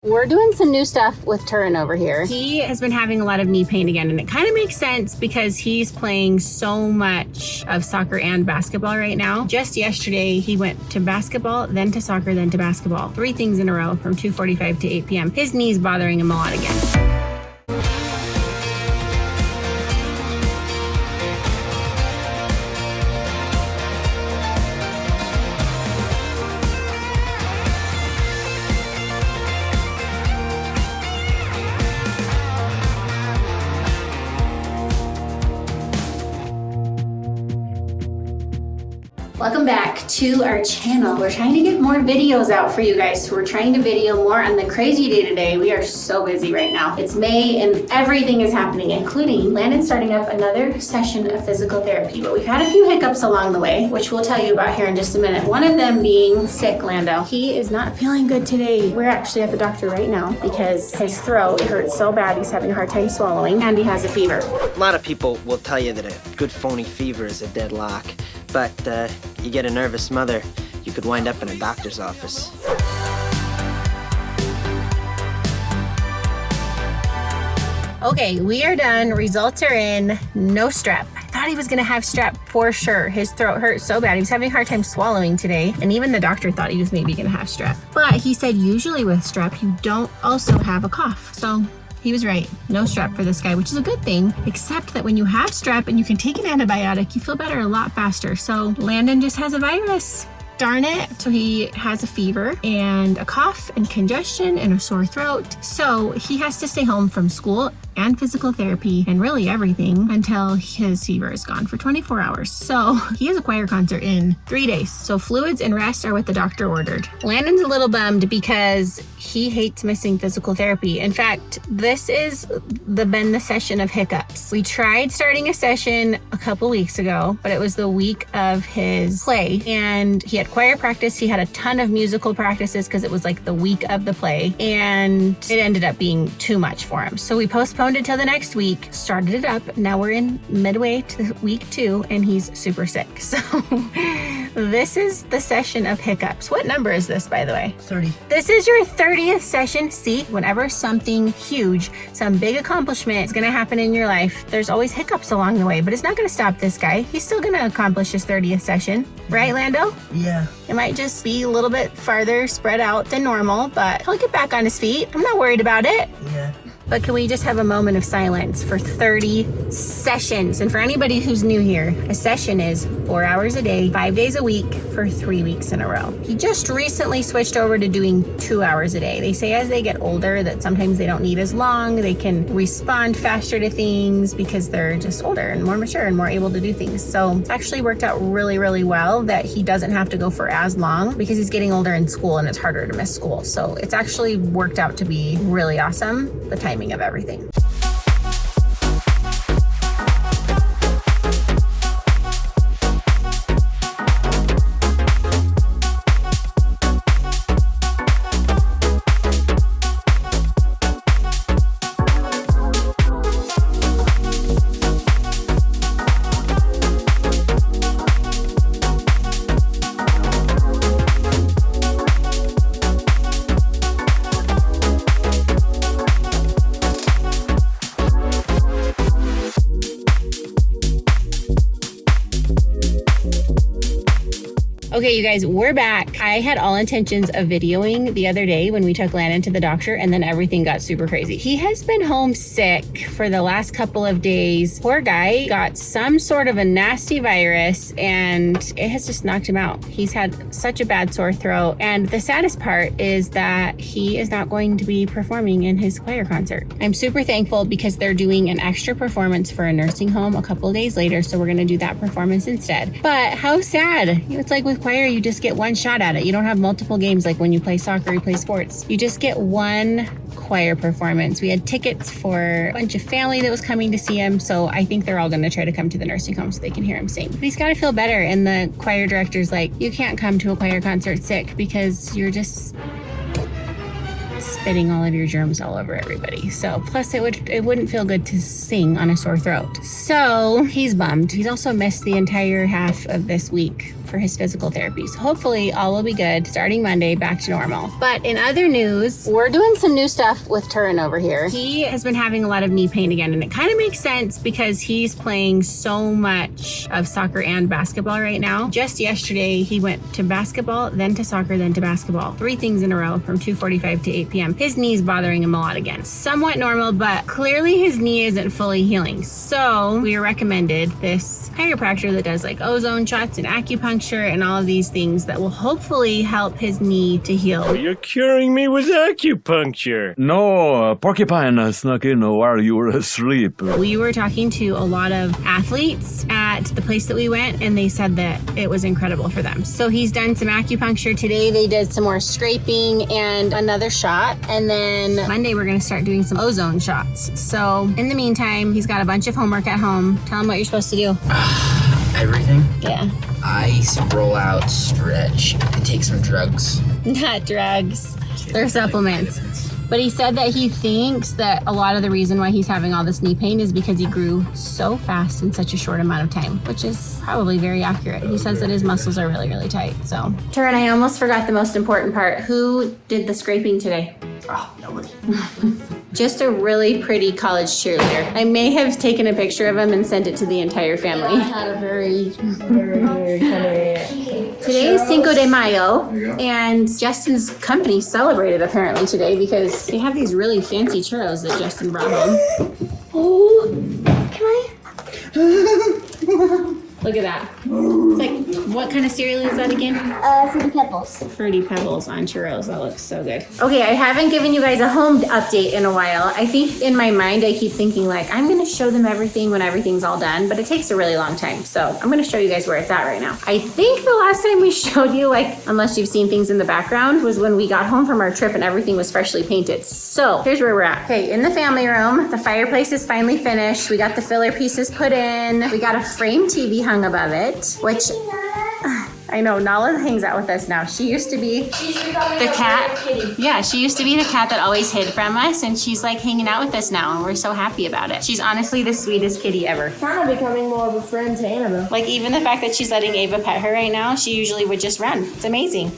We're doing some new stuff with Turin over here. He has been having a lot of knee pain again, and it kind of makes sense because he's playing so much of soccer and basketball right now. Just yesterday, he went to basketball, then to soccer, then to basketball. 3 things in a row from 2:45 to 8 p.m. His knee's bothering him a lot again. Welcome back to our channel. We're trying to get more videos out for you guys. So we're trying to video more on the crazy day today. We are so busy right now. It's May and everything is happening, including Landon starting up another session of physical therapy. But we've had a few hiccups along the way, which we'll tell you about here in just a minute. One of them being sick, Lando. He is not feeling good today. We're actually at the doctor right now because his throat hurts so bad. He's having a hard time swallowing and he has a fever. A lot of people will tell you that a good phony fever is a deadlock. But you get a nervous mother, you could wind up in a doctor's office. Okay, we are done. Results are in. No strep. I thought he was gonna have strep for sure. His throat hurt so bad. He was having a hard time swallowing today. And even the doctor thought he was maybe gonna have strep. But he said usually with strep, you don't also have a cough. So he was right. No strep for this guy, which is a good thing, except that when you have strep and you can take an antibiotic, you feel better a lot faster. So Landon just has a virus. Darn it. So he has a fever and a cough and congestion and a sore throat. So he has to stay home from school and physical therapy and really everything until his fever is gone for 24 hours. So he has a choir concert in 3 days. So fluids and rest are what the doctor ordered. Landon's a little bummed because he hates missing physical therapy. In fact, this is been the session of hiccups. We tried starting a session a couple weeks ago, but it was the week of his play and he had choir practice. He had a ton of musical practices because it was like the week of the play and it ended up being too much for him. So we postponed it till the next week, started it up. Now we're in midway to week 2 and he's super sick. So this is the session of hiccups. What number is this, by the way? 30. This is your 30th session. See, whenever something huge, some big accomplishment is going to happen in your life, there's always hiccups along the way, but it's not going to stop this guy. He's still going to accomplish his 30th session. Right, Lando? Yeah. It might just be a little bit farther spread out than normal, but he'll get back on his feet. I'm not worried about it. Yeah. But can we just have a moment of silence for 30 sessions? And for anybody who's new here, a session is 4 hours a day, 5 days a week for 3 weeks in a row. He just recently switched over to doing 2 hours a day. They say as they get older that sometimes they don't need as long. They can respond faster to things because they're just older and more mature and more able to do things. So it's actually worked out really, really well that he doesn't have to go for as long because he's getting older in school and it's harder to miss school. So it's actually worked out to be really awesome, the timing of everything. Okay, you guys, we're back. I had all intentions of videoing the other day when we took Landon to the doctor and then everything got super crazy. He has been home sick for the last couple of days. Poor guy got some sort of a nasty virus and it has just knocked him out. He's had such a bad sore throat. And the saddest part is that he is not going to be performing in his choir concert. I'm super thankful because they're doing an extra performance for a nursing home a couple of days later. So we're gonna do that performance instead. But how sad. It's like with choir, you just get one shot at it. You don't have multiple games like when you play soccer, you play sports. You just get one choir performance. We had tickets for a bunch of family that was coming to see him, so I think they're all going to try to come to the nursing home so they can hear him sing. But he's got to feel better, and the choir director's like, you can't come to a choir concert sick because you're just spitting all of your germs all over everybody. So plus it wouldn't feel good to sing on a sore throat. So he's bummed. He's also missed the entire half of this week for his physical therapy. So hopefully all will be good starting Monday, back to normal. But in other news, we're doing some new stuff with Turin over here. He has been having a lot of knee pain again, and it kind of makes sense because he's playing so much of soccer and basketball right now. Just yesterday, he went to basketball, then to soccer, then to basketball. 3 things in a row from 2:45 to 8 p.m. His knee's bothering him a lot again. Somewhat normal, but clearly his knee isn't fully healing. So we are recommended this chiropractor that does like ozone shots and acupuncture and all of these things that will hopefully help his knee to heal. You're curing me with acupuncture. No, porcupine snuck in while you were asleep. We were talking to a lot of athletes at the place that we went, and they said that it was incredible for them. So he's done some acupuncture today. They did some more scraping and another shot. And then Monday, we're going to start doing some ozone shots. So in the meantime, he's got a bunch of homework at home. Tell him what you're supposed to do. Everything? Yeah. Ice, roll out, stretch, and take some drugs. Not drugs. They're supplements. But he said that he thinks that a lot of the reason why he's having all this knee pain is because he grew so fast in such a short amount of time, which is probably very accurate. He says that his muscles are really, really tight. So, Turin, I almost forgot the most important part. Who did the scraping today? Oh, nobody. Just a really pretty college cheerleader. I may have taken a picture of him and sent it to the entire family. I had a very kind of... Today is Cinco de Mayo, and Justin's company celebrated apparently today because they have these really fancy churros that Justin brought home. Oh, can I? Look at that. It's like, what kind of cereal is that again? Fruity Pebbles. Fruity Pebbles on churros. That looks so good. Okay, I haven't given you guys a home update in a while. I think in my mind, I keep thinking like, I'm gonna show them everything when everything's all done, but it takes a really long time. So I'm gonna show you guys where it's at right now. I think the last time we showed you, like, unless you've seen things in the background, was when we got home from our trip and everything was freshly painted. So here's where we're at. Okay, in the family room, the fireplace is finally finished. We got the filler pieces put in. We got a frame TV hung above it, which I know Nala hangs out with us now. She used to be the cat. Yeah, she used to be the cat that always hid from us, and she's like hanging out with us now, and we're so happy about it. She's honestly the sweetest kitty ever. Kind of becoming more of a friend to Annabelle. Like even the fact that she's letting Ava pet her right now, she usually would just run. It's amazing.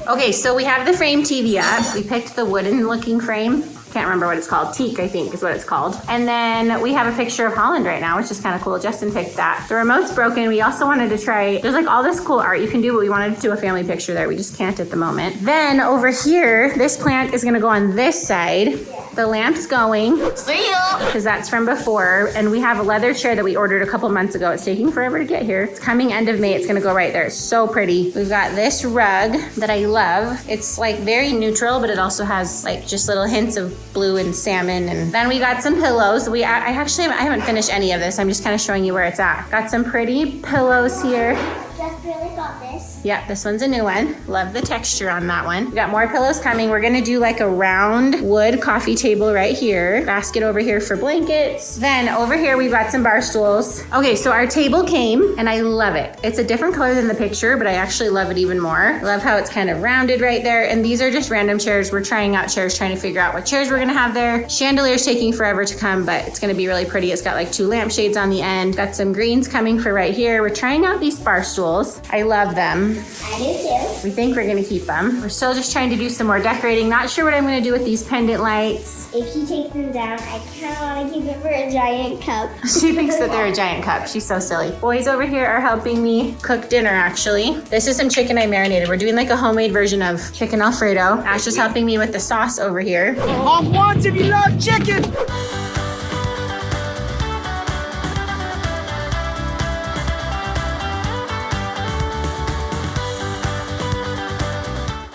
Okay, so we have the frame TV up. We picked the wooden looking frame. Can't remember what it's called. Teak, I think, is what it's called. And then we have a picture of Holland right now, which is kind of cool. Justin picked that. The remote's broken. We also wanted to try, there's like all this cool art you can do, but we wanted to do a family picture there. We just can't at the moment. Then over here, this plant is gonna go on this side. The lamp's going. See ya! Because that's from before. And we have a leather chair that we ordered a couple months ago. It's taking forever to get here. It's coming end of May. It's gonna go right there. It's so pretty. We've got this rug that I love. It's like very neutral, but it also has like just little hints of blue and salmon. And then we got some pillows. I haven't finished any of this. I'm just kind of showing you where it's at. Got some pretty pillows here. Just really got this. Yeah, this one's a new one. Love the texture on that one. We got more pillows coming. We're gonna do like a round wood coffee table right here. Basket over here for blankets. Then over here we've got some bar stools. Okay, so our table came and I love it. It's a different color than the picture, but I actually love it even more. I love how it's kind of rounded right there. And these are just random chairs. We're trying out chairs, trying to figure out what chairs we're gonna have there. Chandelier's taking forever to come, but it's gonna be really pretty. It's got like 2 lampshades on the end. Got some greens coming for right here. We're trying out these bar stools. I love them. I do too. We think we're gonna keep them. We're still just trying to do some more decorating. Not sure what I'm gonna do with these pendant lights. If he takes them down, I kind of want to keep it for a giant cup. She thinks that they're a giant cup. She's so silly. Boys over here are helping me cook dinner actually. This is some chicken I marinated. We're doing like a homemade version of chicken Alfredo. Ash is helping me with the sauce over here. On once if you love chicken.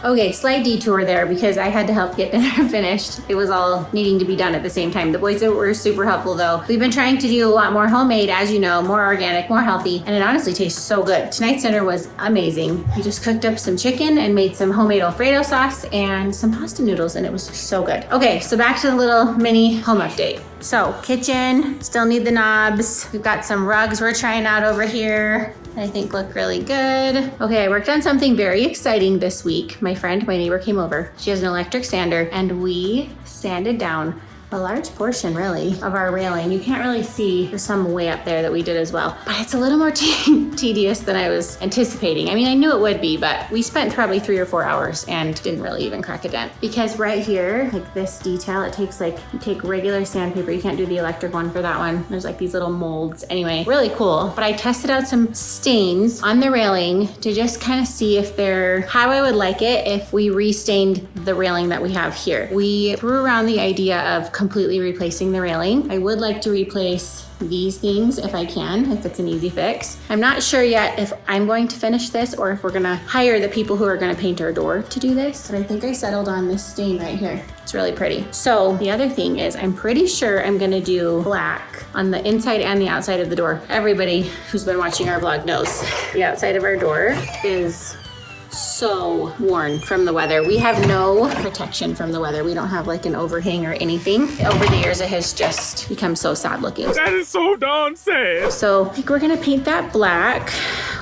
Okay, slight detour there because I had to help get dinner finished. It was all needing to be done at the same time. The boys were super helpful though. We've been trying to do a lot more homemade, as you know, more organic, more healthy, and it honestly tastes so good. Tonight's dinner was amazing. We just cooked up some chicken and made some homemade Alfredo sauce and some pasta noodles, and it was so good. Okay, so back to the little mini home update. So kitchen, still need the knobs. We've got some rugs we're trying out over here. I think look really good. Okay, I worked on something very exciting this week. My neighbor came over. She has an electric sander and we sanded down a large portion really of our railing. You can't really see, there's some way up there that we did as well, but it's a little more tedious than I was anticipating. I mean, I knew it would be, but we spent probably 3 or 4 hours and didn't really even crack a dent, because right here, like this detail, it takes like, you take regular sandpaper, you can't do the electric one for that one. There's like these little molds. Anyway, really cool. But I tested out some stains on the railing to just kind of see if they're how I would like it if we restained the railing that we have here. We threw around the idea of completely replacing the railing. I would like to replace these things if I can, if it's an easy fix. I'm not sure yet if I'm going to finish this or if we're gonna hire the people who are gonna paint our door to do this, but I think I settled on this stain right here. It's really pretty. So the other thing is, I'm pretty sure I'm gonna do black on the inside and the outside of the door. Everybody who's been watching our vlog knows the outside of our door is so worn from the weather. We have no protection from the weather. We don't have like an overhang or anything. Over the years, it has just become so sad looking. That is so darn sad. So I think we're gonna paint that black.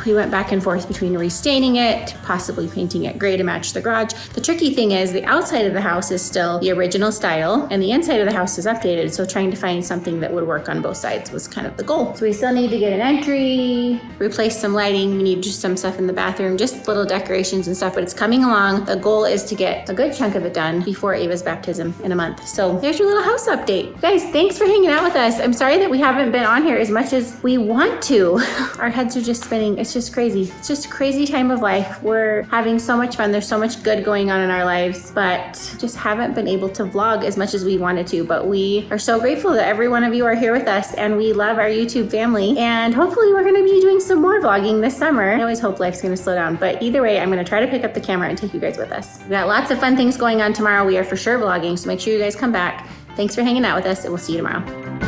We went back and forth between restaining it, possibly painting it gray to match the garage. The tricky thing is the outside of the house is still the original style and the inside of the house is updated. So trying to find something that would work on both sides was kind of the goal. So we still need to get an entry, replace some lighting. We need just some stuff in the bathroom, just little decorations and stuff, but it's coming along. The goal is to get a good chunk of it done before Ava's baptism in a month. So there's your little house update. Guys, thanks for hanging out with us. I'm sorry that we haven't been on here as much as we want to. Our heads are just spinning. It's just crazy. It's just a crazy time of life. We're having so much fun. There's so much good going on in our lives, but just haven't been able to vlog as much as we wanted to. But we are so grateful that every one of you are here with us, and we love our YouTube family. And hopefully we're going to be doing some more vlogging this summer. I always hope life's going to slow down, but either way, I'm going to try to pick up the camera and take you guys with us. We've got lots of fun things going on tomorrow. We are for sure vlogging, so make sure you guys come back. Thanks for hanging out with us, and we'll see you tomorrow.